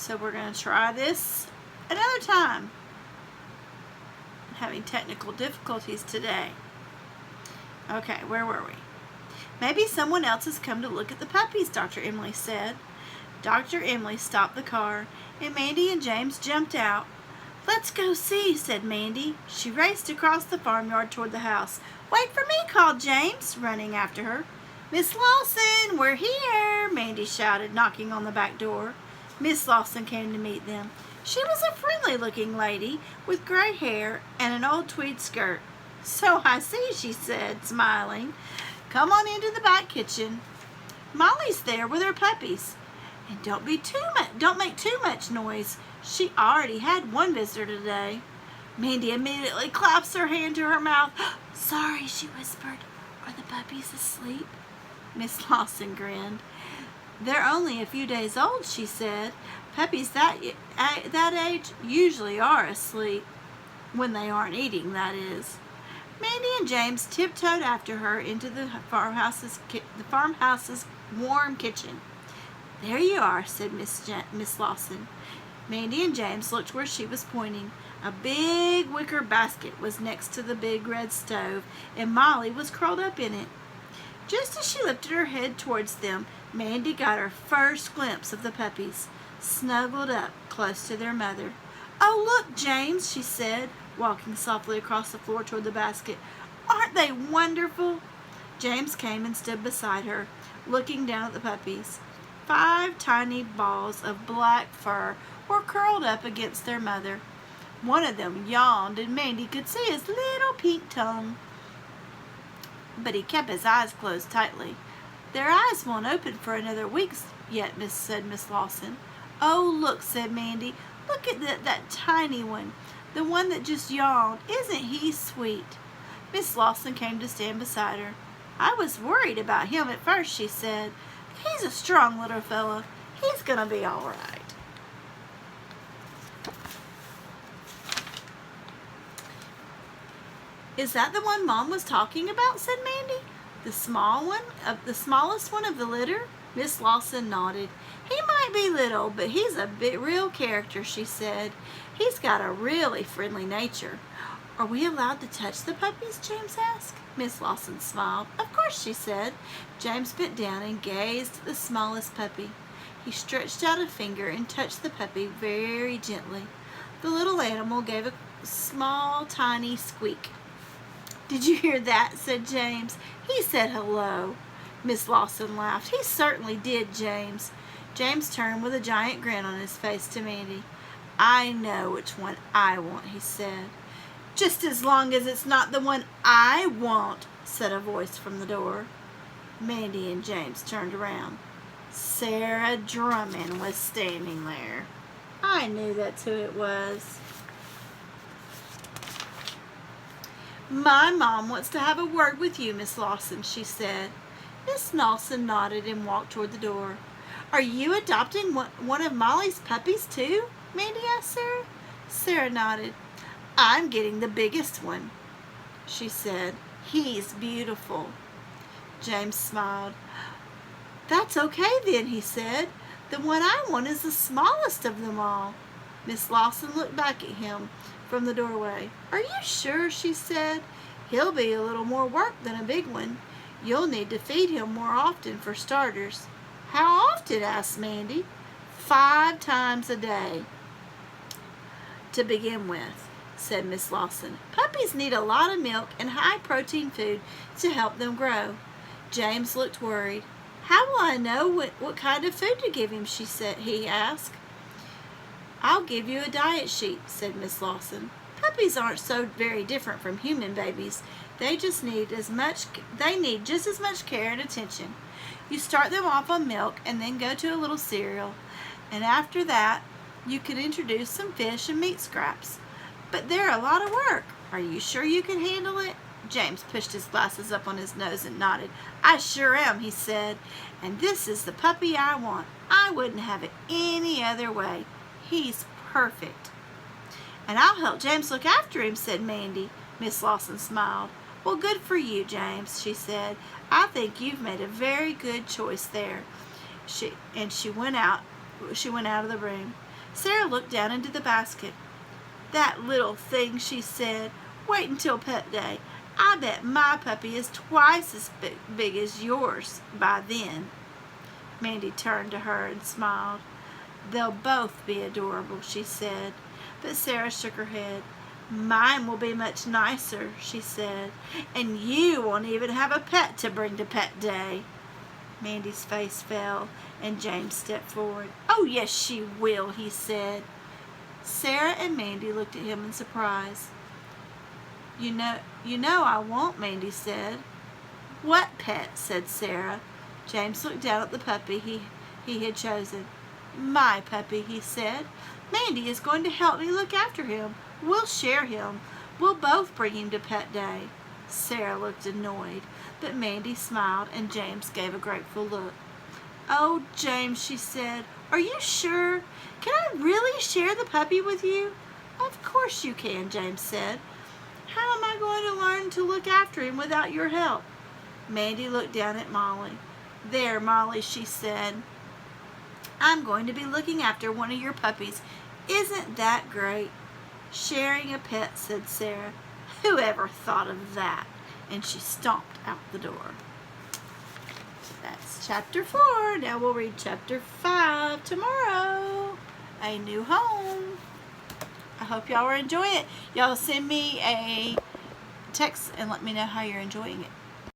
So we're going to try this another time. I'm having technical difficulties today. Okay, where were we? Maybe someone else has come to look at the puppies, Dr. Emily said. Dr. Emily stopped the car, and Mandy and James jumped out. Let's go see, said Mandy. She raced across the farmyard toward the house. Wait for me, called James, running after her. Miss Lawson, we're here, Mandy shouted, knocking on the back door. Miss Lawson came to meet them. She was a friendly-looking lady with gray hair and an old tweed skirt. So I see, she said, smiling. Come on into the back kitchen. Molly's there with her puppies. And don't make too much noise. She already had one visitor today. Mandy immediately claps her hand to her mouth. Sorry, she whispered. Are the puppies asleep? Miss Lawson grinned. They're only a few days old, she said. Puppies that age usually are asleep. When they aren't eating, that is. Mandy and James tiptoed after her into the farmhouse's warm kitchen. There you are, said Miss Lawson. Mandy and James looked where she was pointing. A big wicker basket was next to the big red stove, and Molly was curled up in it. Just as she lifted her head towards them, Mandy got her first glimpse of the puppies, snuggled up close to their mother. Oh, look, James, she said, walking softly across the floor toward the basket. Aren't they wonderful? James came and stood beside her, looking down at the puppies. 5 tiny balls of black fur were curled up against their mother. One of them yawned, and Mandy could see his little pink tongue. But he kept his eyes closed tightly. Their eyes won't open for another week yet, said Miss Lawson. Oh, look, said Mandy. Look at that tiny one, the one that just yawned. Isn't he sweet? Miss Lawson came to stand beside her. I was worried about him at first, she said. He's a strong little fellow. He's going to be all right. Is that the one Mom was talking about, said Mandy. The smallest one of the litter? Miss Lawson nodded. He might be little, but he's a real character, she said. He's got a really friendly nature. Are we allowed to touch the puppies, James asked. Miss Lawson smiled. Of course, she said. James bent down and gazed at the smallest puppy. He stretched out a finger and touched the puppy very gently. The little animal gave a small, tiny squeak. Did you hear that? Said James. He said hello. Miss Lawson laughed. He certainly did, James. James turned with a giant grin on his face to Mandy. I know which one I want, he said. Just as long as it's not the one I want, said a voice from the door. Mandy and James turned around. Sarah Drummond was standing there. I knew that's who it was. My mom wants to have a word with you, Miss Lawson, she said. Miss Lawson nodded and walked toward the door. Are you adopting one of Molly's puppies too? Mandy asked Sarah. Sarah nodded. I'm getting the biggest one, she said. He's beautiful. James smiled. That's okay then, he said. The one I want is the smallest of them all. Miss Lawson looked back at him from the doorway. Are you sure, she said. He'll be a little more work than a big one. You'll need to feed him more often for starters. How often? Asked Mandy. 5 times a day. To begin with, said Miss Lawson. Puppies need a lot of milk and high-protein food to help them grow. James looked worried. How will I know what kind of food to give him, he asked. I'll give you a diet sheet, said Miss Lawson. Puppies aren't so very different from human babies. They need just as much care and attention. You start them off on milk and then go to a little cereal. And after that, you can introduce some fish and meat scraps. But they're a lot of work. Are you sure you can handle it? James pushed his glasses up on his nose and nodded. I sure am, he said. And this is the puppy I want. I wouldn't have it any other way. He's perfect. And I'll help James look after him, said Mandy. Miss Lawson smiled. Well, good for you, James, she said. I think you've made a very good choice there. She went out of the room. Sarah looked down into the basket. "That little thing," she said. "Wait until Pet Day. I bet my puppy is twice as big as yours by then." Mandy turned to her and smiled. "They'll both be adorable," she said. But Sarah shook her head. "Mine will be much nicer," she said, "and you won't even have a pet to bring to Pet Day." Mandy's face fell, and James stepped forward. "Oh, yes, she will," he said. Sarah and Mandy looked at him in surprise. You know I won't," Mandy said. "What pet?" said Sarah. James looked down at the puppy he had chosen. "My puppy," he said. "Mandy is going to help me look after him. We'll share him. We'll both bring him to Pet Day." Sarah looked annoyed, but Mandy smiled, and James gave a grateful look. "Oh, James," she said, "are you sure? Can I really share the puppy with you?" "Of course you can," James said. "How am I going to learn to look after him without your help?" Mandy looked down at Molly. "There, Molly," she said. "I'm going to be looking after one of your puppies. Isn't that great?" "Sharing a pet," said Sarah. "Who ever thought of that?" And she stomped out the door. That's chapter 4. Now we'll read chapter 5 tomorrow. A New Home. I hope y'all are enjoying it. Y'all send me a text and let me know how you're enjoying it.